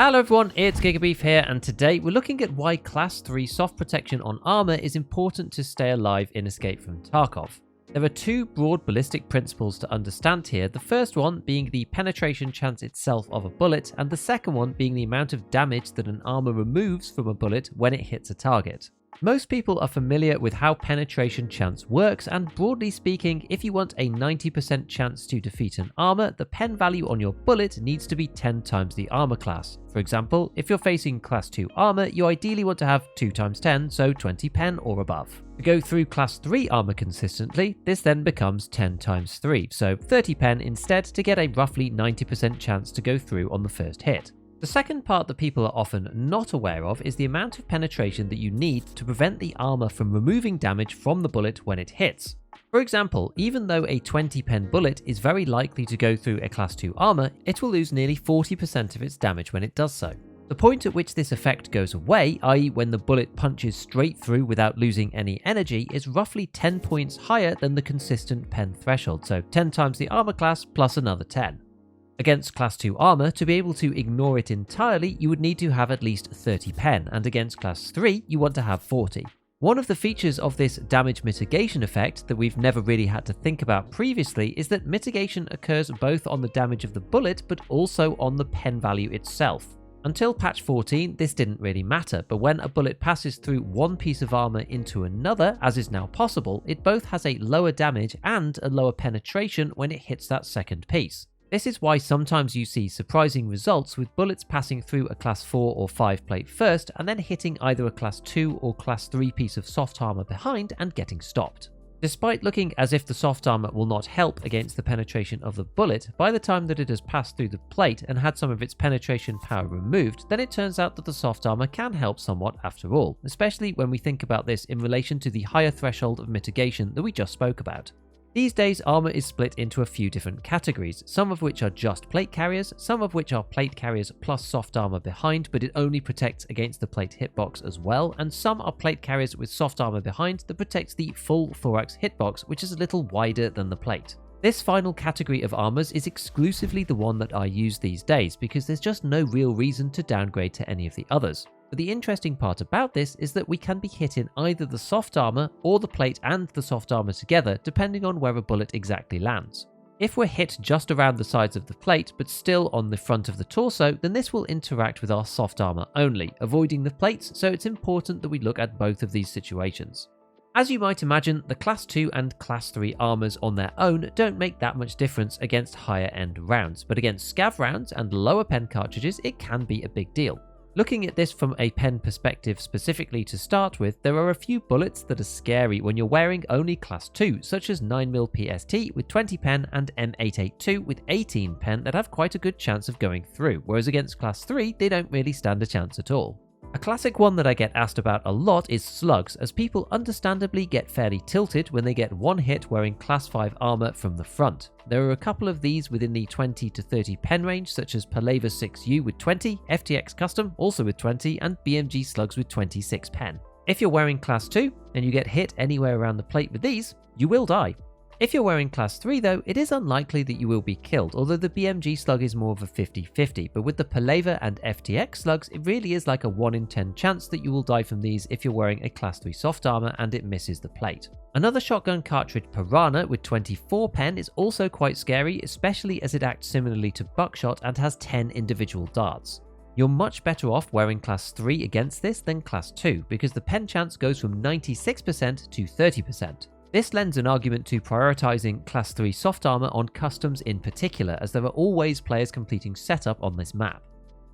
Hello everyone, it's Gigabeef here, and today we're looking at why Class 3 soft protection on armor is important to stay alive in Escape from Tarkov. There are two broad ballistic principles to understand here, the first one being the penetration chance itself of a bullet, and the second one being the amount of damage that an armor removes from a bullet when it hits a target. Most people are familiar with how penetration chance works, and broadly speaking, if you want a 90% chance to defeat an armor, the pen value on your bullet needs to be 10 times the armor class. For example, if you're facing Class 2 armor, you ideally want to have 2 times 10, so 20 pen or above. To go through Class 3 armor consistently, this then becomes 10 times 3, so 30 pen instead to get a roughly 90% chance to go through on the first hit. The second part that people are often not aware of is the amount of penetration that you need to prevent the armor from removing damage from the bullet when it hits. For example, even though a 20 pen bullet is very likely to go through a Class 2 armor, it will lose nearly 40% of its damage when it does so. The point at which this effect goes away, i.e. when the bullet punches straight through without losing any energy, is roughly 10 points higher than the consistent pen threshold, so 10 times the armor class plus another 10. Against Class 2 armor, to be able to ignore it entirely, you would need to have at least 30 pen, and against Class 3, you want to have 40. One of the features of this damage mitigation effect that we've never really had to think about previously is that mitigation occurs both on the damage of the bullet, but also on the pen value itself. Until patch 14, this didn't really matter, but when a bullet passes through one piece of armor into another, as is now possible, it both has a lower damage and a lower penetration when it hits that second piece. This is why sometimes you see surprising results with bullets passing through a Class 4 or 5 plate first and then hitting either a Class 2 or Class 3 piece of soft armor behind and getting stopped. Despite looking as if the soft armor will not help against the penetration of the bullet, by the time that it has passed through the plate and had some of its penetration power removed, then it turns out that the soft armor can help somewhat after all, especially when we think about this in relation to the higher threshold of mitigation that we just spoke about. These days, armor is split into a few different categories, some of which are just plate carriers, some of which are plate carriers plus soft armor behind, but it only protects against the plate hitbox as well, and some are plate carriers with soft armor behind that protects the full thorax hitbox, which is a little wider than the plate. This final category of armors is exclusively the one that I use these days because there's just no real reason to downgrade to any of the others. But the interesting part about this is that we can be hit in either the soft armor or the plate and the soft armor together, depending on where a bullet exactly lands. If we're hit just around the sides of the plate but still on the front of the torso, then this will interact with our soft armor only, avoiding the plates, so it's important that we look at both of these situations. As you might imagine, the Class 2 and Class 3 armors on their own don't make that much difference against higher end rounds, but against scav rounds and lower pen cartridges it can be a big deal. Looking at this from a pen perspective specifically to start with, there are a few bullets that are scary when you're wearing only Class 2, such as 9mm PST with 20 pen and M882 with 18 pen that have quite a good chance of going through, whereas against Class 3 they don't really stand a chance at all. A classic one that I get asked about a lot is slugs, as people understandably get fairly tilted when they get one hit wearing Class 5 armor from the front. There are a couple of these within the 20 to 30 pen range, such as Paleva 6U with 20, FTX Custom also with 20, and BMG slugs with 26 pen. If you're wearing Class 2 and you get hit anywhere around the plate with these, you will die. If you're wearing Class 3 though, it is unlikely that you will be killed, although the BMG slug is more of a 50-50, but with the Paleva and FTX slugs, it really is like a 1 in 10 chance that you will die from these if you're wearing a Class 3 soft armor and it misses the plate. Another shotgun cartridge, Piranha, with 24 pen is also quite scary, especially as it acts similarly to buckshot and has 10 individual darts. You're much better off wearing Class 3 against this than Class 2, because the pen chance goes from 96% to 30%. This lends an argument to prioritizing Class 3 soft armor on customs in particular, as there are always players completing setup on this map.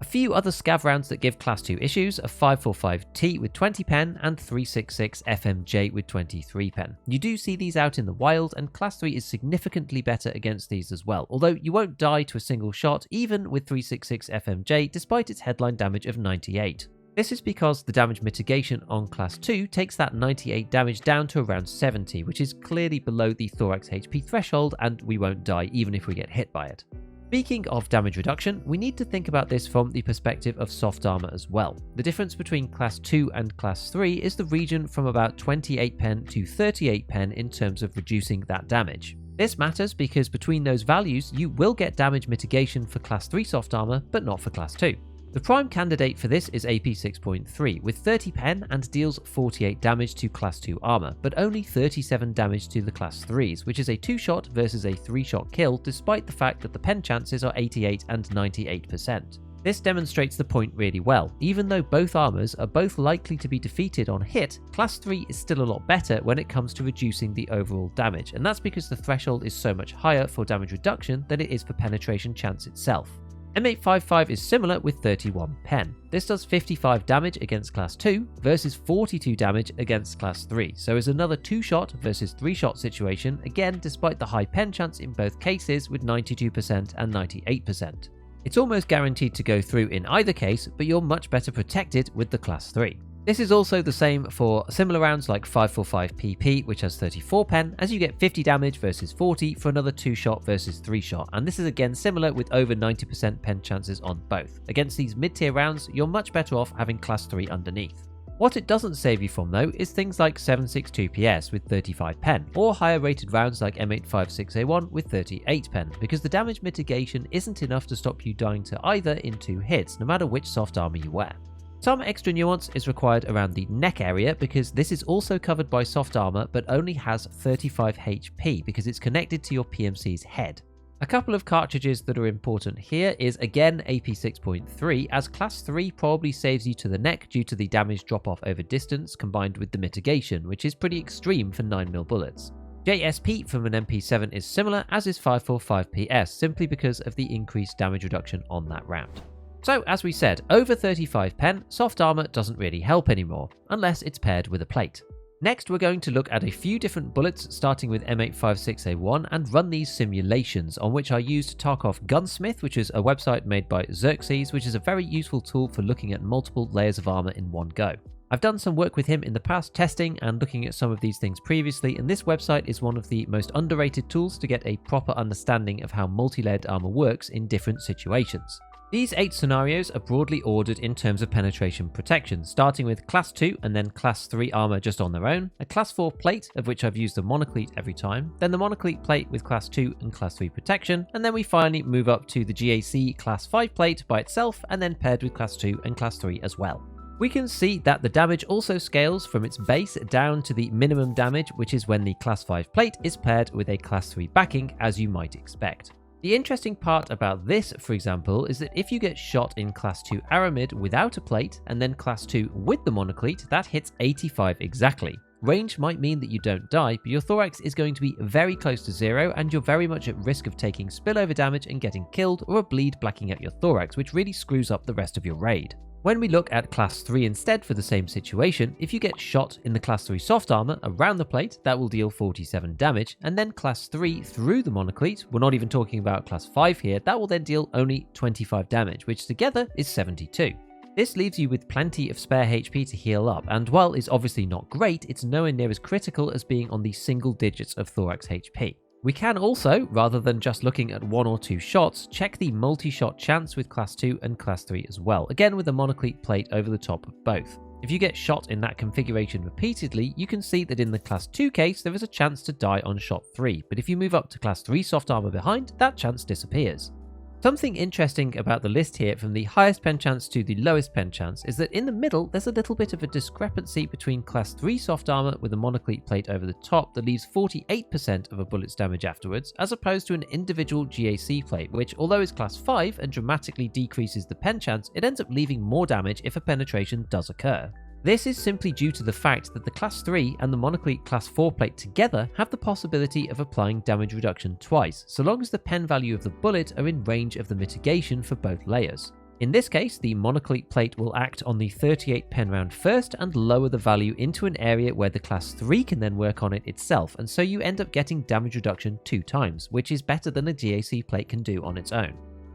A few other scav rounds that give Class 2 issues are 545T with 20 pen and 366 FMJ with 23 pen. You do see these out in the wild, and Class 3 is significantly better against these as well, although you won't die to a single shot even with 366 FMJ despite its headline damage of 98. This is because the damage mitigation on Class 2 takes that 98 damage down to around 70, which is clearly below the thorax HP threshold, and we won't die even if we get hit by it. Speaking of damage reduction, we need to think about this from the perspective of soft armor as well. The difference between Class 2 and Class 3 is the region from about 28 pen to 38 pen in terms of reducing that damage. This matters because between those values, you will get damage mitigation for Class 3 soft armor, but not for Class 2. The prime candidate for this is AP 6.3 with 30 pen and deals 48 damage to class 2 armor, but only 37 damage to the class 3s, which is a 2-shot versus a 3-shot kill despite the fact that the pen chances are 88 and 98%. This demonstrates the point really well. Even though both armors are both likely to be defeated on hit, class 3 is still a lot better when it comes to reducing the overall damage, and that's because the threshold is so much higher for damage reduction than it is for penetration chance itself. M855 is similar with 31 pen. This does 55 damage against class 2 versus 42 damage against class 3, so is another 2-shot versus 3-shot situation, again despite the high pen chance in both cases with 92% and 98%. It's almost guaranteed to go through in either case, but you're much better protected with the class 3. This is also the same for similar rounds like 545 PP, which has 34 pen, as you get 50 damage versus 40 for another 2-shot versus 3-shot, and this is again similar with over 90% pen chances on both. Against these mid-tier rounds, you're much better off having class 3 underneath. What it doesn't save you from though is things like 762 PS with 35 pen, or higher rated rounds like M856A1 with 38 pen, because the damage mitigation isn't enough to stop you dying to either in 2 hits, no matter which soft armor you wear. Some extra nuance is required around the neck area because this is also covered by soft armor but only has 35 HP because it's connected to your PMC's head. A couple of cartridges that are important here is again AP 6.3, as class 3 probably saves you to the neck due to the damage drop off over distance combined with the mitigation, which is pretty extreme for 9mm bullets. JSP from an MP7 is similar, as is 545 PS, simply because of the increased damage reduction on that round. So as we said, over 35 pen, soft armor doesn't really help anymore, unless it's paired with a plate. Next, we're going to look at a few different bullets starting with M856A1 and run these simulations, on which I used Tarkov Gunsmith, which is a website made by Xerxes, which is a very useful tool for looking at multiple layers of armor in one go. I've done some work with him in the past testing and looking at some of these things previously, and this website is one of the most underrated tools to get a proper understanding of how multi-layered armor works in different situations. These 8 scenarios are broadly ordered in terms of penetration protection, starting with class 2 and then class 3 armor just on their own, a class 4 plate, of which I've used the monoclete every time, then the monoclete plate with class 2 and class 3 protection, and then we finally move up to the GAC class 5 plate by itself and then paired with class 2 and class 3 as well. We can see that the damage also scales from its base down to the minimum damage, which is when the class 5 plate is paired with a class 3 backing, as you might expect. The interesting part about this, for example, is that if you get shot in class 2 Aramid without a plate and then class 2 with the monoclete, that hits 85 exactly. Range might mean that you don't die, but your thorax is going to be very close to 0 and you're very much at risk of taking spillover damage and getting killed, or a bleed blacking out your thorax, which really screws up the rest of your raid. When we look at class 3 instead for the same situation, if you get shot in the class 3 soft armor around the plate, that will deal 47 damage, and then class 3 through the monoclete, we're not even talking about class 5 here, that will then deal only 25 damage, which together is 72. This leaves you with plenty of spare HP to heal up, and while it's obviously not great, it's nowhere near as critical as being on the single digits of thorax HP. We can also, rather than just looking at 1 or 2 shots, check the multi-shot chance with class 2 and class 3 as well, again with a monoclete plate over the top of both. If you get shot in that configuration repeatedly, you can see that in the class 2 case there is a chance to die on shot 3, but if you move up to class 3 soft armor behind, that chance disappears. Something interesting about the list here from the highest pen chance to the lowest pen chance is that in the middle there's a little bit of a discrepancy between class 3 soft armor with a monoclete plate over the top that leaves 48% of a bullet's damage afterwards, as opposed to an individual GAC plate which, although is class 5 and dramatically decreases the pen chance, it ends up leaving more damage if a penetration does occur. This is simply due to the fact that the class 3 and the monoclete class 4 plate together have the possibility of applying damage reduction twice, so long as the pen value of the bullet are in range of the mitigation for both layers. In this case, the monoclete plate will act on the 38 pen round first and lower the value into an area where the class 3 can then work on it itself, and so you end up getting damage reduction 2 times, which is better than a GAC plate can do on its own.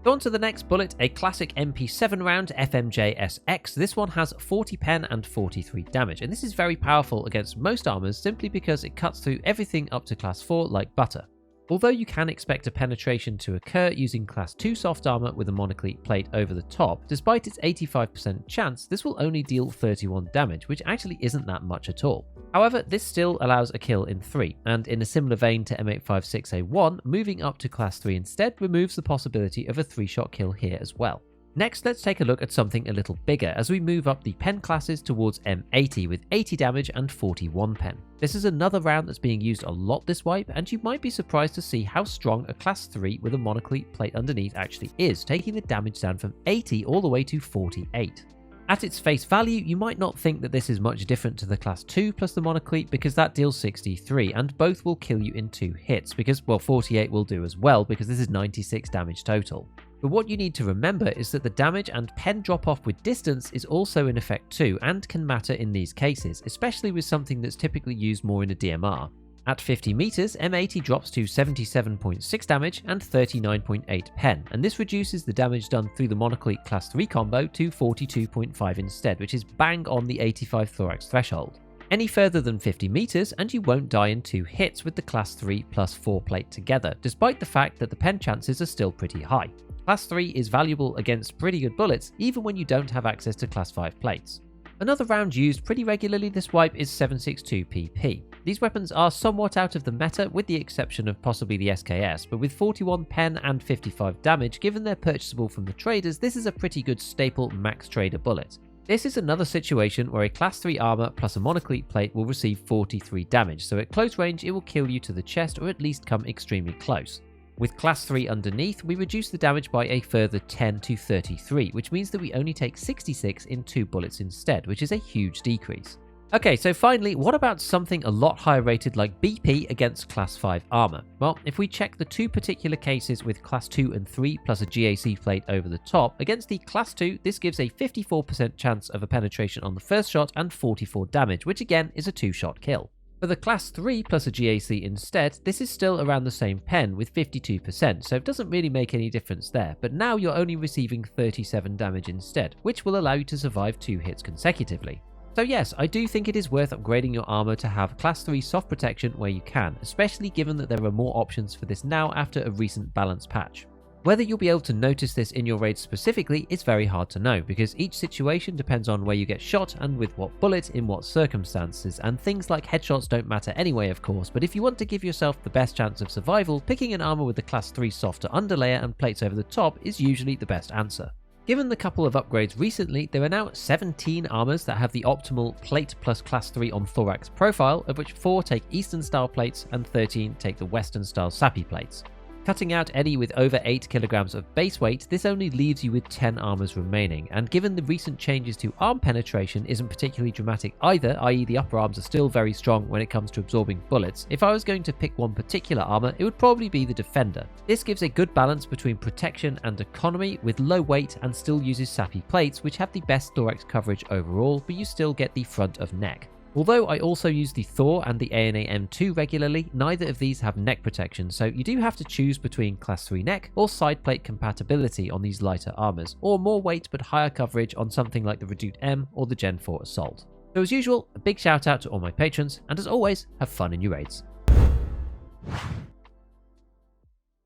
On to the next bullet, a classic MP7 round FMJ-SX. This one has 40 pen and 43 damage, and this is very powerful against most armors simply because it cuts through everything up to class 4 like butter. Although you can expect a penetration to occur using class 2 soft armor with a monoclete plate over the top, despite its 85% chance, this will only deal 31 damage, which actually isn't that much at all. However, this still allows a kill in 3, and in a similar vein to M856A1, moving up to class 3 instead removes the possibility of a 3-shot kill here as well. Next, let's take a look at something a little bigger as we move up the pen classes towards M80 with 80 damage and 41 pen. This is another round that's being used a lot this wipe, and you might be surprised to see how strong a class 3 with a monoclete plate underneath actually is, taking the damage down from 80 all the way to 48. At its face value, you might not think that this is much different to the class 2 plus the monoclete because that deals 63 and both will kill you in 2 hits because, well, 48 will do as well because this is 96 damage total. But what you need to remember is that the damage and pen drop off with distance is also in effect too and can matter in these cases, especially with something that's typically used more in a DMR. At 50 meters, M80 drops to 77.6 damage and 39.8 pen, and this reduces the damage done through the monoclete class 3 combo to 42.5 instead, which is bang on the 85 thorax threshold. Any further than 50 meters and you won't die in 2 hits with the class 3 plus 4 plate together, despite the fact that the pen chances are still pretty high. Class 3 is valuable against pretty good bullets even when you don't have access to class 5 plates. Another round used pretty regularly this wipe is 7.62 PP. These weapons are somewhat out of the meta with the exception of possibly the SKS, but with 41 pen and 55 damage, given they're purchasable from the traders, this is a pretty good staple max trader bullet. This is another situation where a class 3 armor plus a monoclete plate will receive 43 damage, so at close range it will kill you to the chest or at least come extremely close. With class 3 underneath, we reduce the damage by a further 10 to 33, which means that we only take 66 in 2 bullets instead, which is a huge decrease. Okay, so finally, what about something a lot higher rated like BP against class 5 armor? Well, if we check the 2 particular cases with class 2 and 3 plus a GAC plate over the top, against the class 2, this gives a 54% chance of a penetration on the first shot and 44 damage, which again is a 2-shot kill. For the class 3 plus a GAC instead, this is still around the same pen with 52%, so it doesn't really make any difference there, but now you're only receiving 37 damage instead, which will allow you to survive 2 hits consecutively. So yes, I do think it is worth upgrading your armor to have class 3 soft protection where you can, especially given that there are more options for this now after a recent balance patch. Whether you'll be able to notice this in your raids specifically is very hard to know because each situation depends on where you get shot and with what bullet in what circumstances, and things like headshots don't matter anyway of course, but if you want to give yourself the best chance of survival, picking an armor with the class 3 softer underlayer and plates over the top is usually the best answer. Given the couple of upgrades recently, there are now 17 armors that have the optimal plate plus class 3 on thorax profile, of which 4 take Eastern style plates and 13 take the Western style sappy plates. Cutting out any with over 8 kilograms of base weight, this only leaves you with 10 armors remaining, and given the recent changes to arm penetration isn't particularly dramatic either, i.e. the upper arms are still very strong when it comes to absorbing bullets, if I was going to pick one particular armor, it would probably be the Defender. This gives a good balance between protection and economy with low weight and still uses sappy plates which have the best thorax coverage overall, but you still get the front of neck. Although I also use the Thor and the ANA M2 regularly, neither of these have neck protection, so you do have to choose between class 3 neck or side plate compatibility on these lighter armors, or more weight but higher coverage on something like the Reduce M or the Gen 4 Assault. So as usual, a big shout out to all my patrons, and as always, have fun in your raids.